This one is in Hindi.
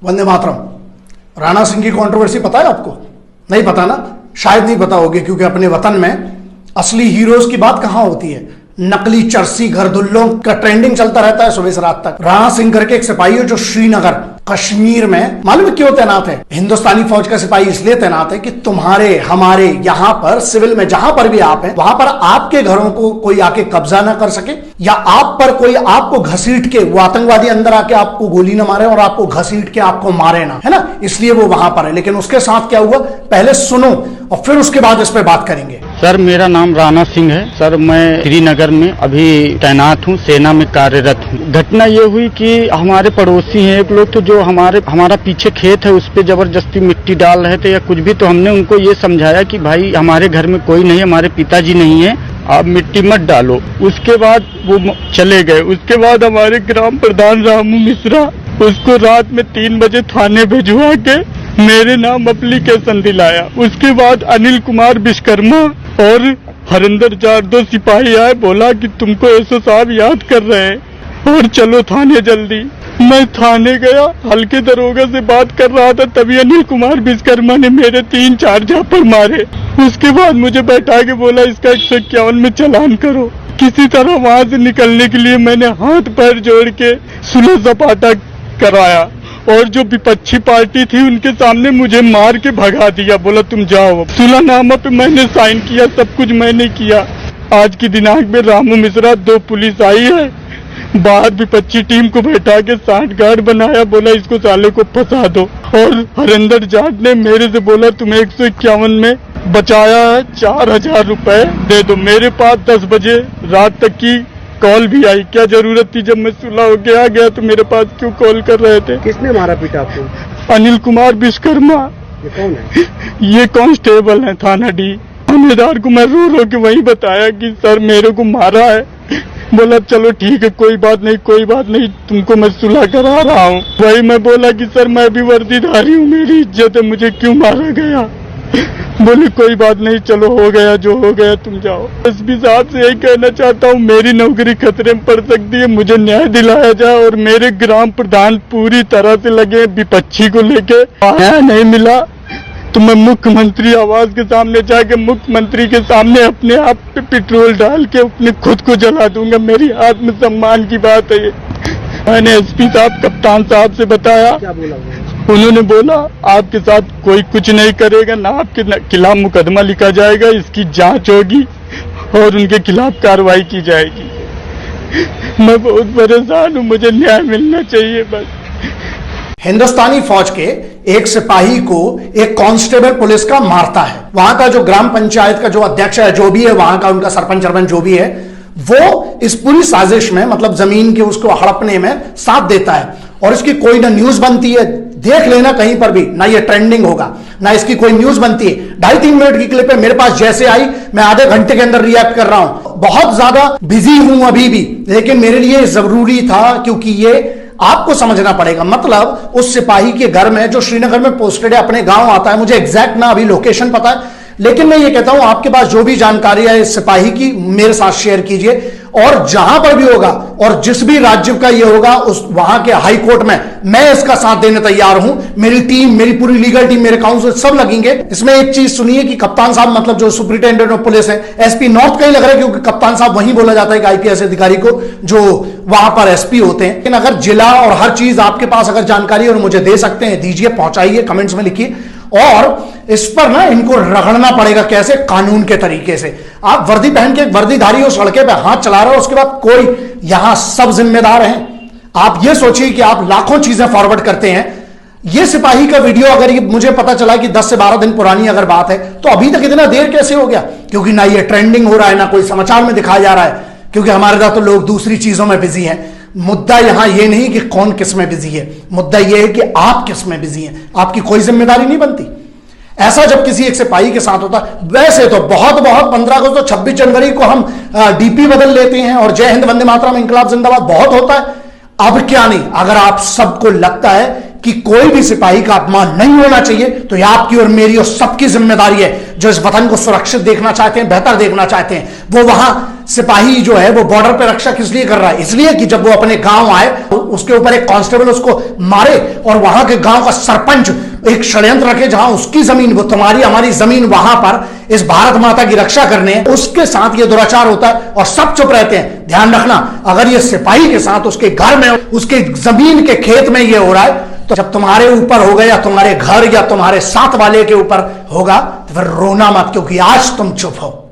वंदे मातरम। राणा सिंह की कंट्रोवर्सी पता है आपको? नहीं पता ना, शायद नहीं पता होगी, क्योंकि अपने वतन में असली हीरोज की बात कहां होती है। नकली चरसी घरदुल्लों का ट्रेंडिंग चलता रहता है सुबह से रात तक। राणा सिंह करके एक सिपाही है जो श्रीनगर कश्मीर में मालूम है क्यों तैनात है? हिंदुस्तानी फौज का सिपाही इसलिए तैनात है कि तुम्हारे हमारे यहां पर सिविल में जहां पर भी आप हैं वहां पर आपके घरों को कोई आके कब्जा ना कर सके, या आप पर कोई आपको घसीट के, वो आतंकवादी अंदर आके आपको गोली ना मारे और आपको घसीट के आपको मारे ना, है ना, इसलिए वो वहां पर है। लेकिन उसके साथ क्या हुआ पहले सुनो और फिर उसके बाद इस पर बात करेंगे। सर मेरा नाम राणा सिंह है। सर मैं श्रीनगर में अभी तैनात हूँ, सेना में कार्यरत हूँ। घटना ये हुई कि हमारे पड़ोसी हैं एक लोग, तो जो हमारा पीछे खेत है उस पे जबरदस्ती मिट्टी डाल रहे थे या कुछ भी, तो हमने उनको ये समझाया कि भाई हमारे घर में कोई नहीं, हमारे पिताजी नहीं है, आप मिट्टी मत डालो। उसके बाद वो चले गए। उसके बाद हमारे ग्राम प्रधान रामू मिश्रा उसको रात में 3 बजे थाने भिजवा के मेरे नाम एप्लीकेशन दिलाया। उसके बाद अनिल कुमार विश्वकर्मा और हरिंदर जाट 2 सिपाही आए, बोला कि तुमको एसओ साहब याद कर रहे हैं और चलो थाने जल्दी। मैं थाने गया, हल्के दरोगा से बात कर रहा था, तभी अनिल कुमार विश्वकर्मा ने मेरे 3-4 झापड़ मारे। उसके बाद मुझे बैठा के बोला इसका 151 में चालान करो। किसी तरह वहां से निकलने के लिए मैंने हाथ पैर जोड़ के सुलह सपाटा कराया और जो विपक्षी पार्टी थी उनके सामने मुझे मार के भगा दिया, बोला तुम जाओ। सुलहनामा पे मैंने साइन किया, सब कुछ मैंने किया। आज की दिनांक में रामू मिश्रा 2 पुलिस आई है, बाहर विपक्षी टीम को बैठा के 60 गार्ड बनाया, बोला इसको साले को फंसा दो। और हरिंदर जाट ने मेरे से बोला तुम्हें 151 में बचाया है, 4000 रुपए दे दो। मेरे पास 10 बजे रात तक की कॉल भी आई, क्या जरूरत थी? जब मैं सुलह होके आ गया तो मेरे पास क्यों कॉल कर रहे थे? किसने मारा पीटा आपको? अनिल कुमार विश्वकर्मा। ये कौन है? ये कांस्टेबल है थाना डी। थानेदार को मैं रो रो के वही बताया कि सर मेरे को मारा है। बोला चलो ठीक है, कोई बात नहीं कोई बात नहीं, तुमको मैं सुलह करा रहा हूँ। वही मैं बोला कि सर मैं भी वर्दीधारी हूँ, मेरी इज्जत है, मुझे क्यों मारा गया? बोले कोई बात नहीं, चलो हो गया जो हो गया, तुम जाओ। एसपी साहब से यही कहना चाहता हूँ, मेरी नौकरी खतरे में पड़ सकती है, मुझे न्याय दिलाया जाए। और मेरे ग्राम प्रधान पूरी तरह से लगे विपक्षी को लेके, न्याय नहीं मिला तो मैं मुख्यमंत्री आवास के सामने जाके मुख्यमंत्री के सामने अपने आप पे पेट्रोल डाल के अपने खुद को जला दूंगा। मेरी आत्मसम्मान की बात है ये। मैंने एसपी साहब कप्तान साहब से बताया, क्या बोला? उन्होंने बोला आपके साथ कोई कुछ नहीं करेगा, ना आपके खिलाफ मुकदमा लिखा जाएगा, इसकी जांच होगी और उनके खिलाफ कार्रवाई की जाएगी। मैं बहुत परेशान हूँ, मुझे न्याय मिलना चाहिए बस। हिंदुस्तानी फौज के एक सिपाही को एक कांस्टेबल पुलिस का मारता है। वहां का जो ग्राम पंचायत का जो अध्यक्ष है, जो भी है वहां का, उनका सरपंच जो भी है, वो इस पूरी साजिश में, मतलब जमीन के उसको हड़पने में साथ देता है। और इसकी कोई ना न्यूज बनती है, देख लेना कहीं पर भी, ना ये ट्रेंडिंग होगा, ना इसकी कोई न्यूज बनती है। 2.5-3 मिनट की क्लिप है, मेरे पास जैसे आई मैं आधे घंटे के अंदर रिएक्ट कर रहा हूं। बहुत ज्यादा बिजी हूं अभी भी, लेकिन मेरे लिए जरूरी था, क्योंकि ये आपको समझना पड़ेगा। मतलब उस सिपाही के घर में जो श्रीनगर में पोस्टेड है, अपने गांव आता है, मुझे एग्जैक्ट ना अभी लोकेशन पता है, लेकिन मैं ये कहता हूं आपके पास जो भी जानकारी है इस सिपाही की, मेरे साथ शेयर कीजिए। और जहां पर भी होगा और जिस भी राज्य का ये होगा, उस वहां के हाई कोर्ट में मैं इसका साथ देने तैयार हूं। मेरी टीम, मेरी पूरी लीगल टीम, मेरे काउंसिल सब लगेंगे। इसमें एक चीज सुनिए कि कप्तान साहब, मतलब जो सुपरिटेंडेंट ऑफ पुलिस है, एसपी नॉर्थ का ही लग रहा है, क्योंकि कप्तान साहब वही बोला जाता है कि आईपीएस अधिकारी को जो वहां पर एसपी होते हैं। लेकिन अगर जिला और हर चीज आपके पास अगर जानकारी और मुझे दे सकते हैं, दीजिए, पहुंचाइए, कमेंट्स में लिखिए। और इस पर ना इनको रगड़ना पड़ेगा, कैसे? कानून के तरीके से। आप वर्दी पहन के, वर्दीधारी हो, सड़के पे हाथ चला रहे हो, उसके बाद कोई, यहां सब जिम्मेदार हैं। आप ये सोचिए कि आप लाखों चीजें फॉरवर्ड करते हैं। ये सिपाही का वीडियो अगर ये मुझे पता चला कि 10 से 12 दिन पुरानी अगर बात है, तो अभी तक इतना देर कैसे हो गया? क्योंकि ना ये ट्रेंडिंग हो रहा है, ना कोई समाचार में दिखाया जा रहा है, क्योंकि हमारे साथ तो लोग दूसरी चीजों में बिजी हैं। मुद्दा यहां यह नहीं कि कौन किस में बिजी है, मुद्दा यह है कि आप किस में बिजी हैं। आपकी कोई जिम्मेदारी नहीं बनती। ऐसा जब किसी एक सिपाही के साथ होता, वैसे तो बहुत 15 अगस्त तो 26 जनवरी को हम डीपी बदल लेते हैं और जय हिंद, वंदे मातरम, इंकलाब जिंदाबाद बहुत होता है। अब क्या नहीं, अगर आप सबको लगता है कि कोई भी सिपाही का अपमान नहीं होना चाहिए, तो यह आपकी और मेरी और सबकी जिम्मेदारी है जो इस वतन को सुरक्षित देखना चाहते हैं, बेहतर देखना चाहते हैं। वो वहां सिपाही जो है वो बॉर्डर पे रक्षा किस लिए कर रहा है? इसलिए कि जब वो अपने गांव आए, उसके ऊपर एक कांस्टेबल उसको मारे और वहां के गांव का सरपंच एक षड्यंत्र रखे जहां उसकी जमीन, वो तुम्हारी हमारी जमीन वहां पर इस भारत माता की रक्षा करने, उसके साथ ये दुराचार होता है और सब चुप रहते हैं। ध्यान रखना, अगर ये सिपाही के साथ उसके घर में, उसके जमीन के खेत में ये हो रहा है, तो जब तुम्हारे ऊपर होगा या तुम्हारे घर या तुम्हारे साथ वाले के ऊपर होगा तो फिर रोना मत, क्योंकि आज तुम चुप हो।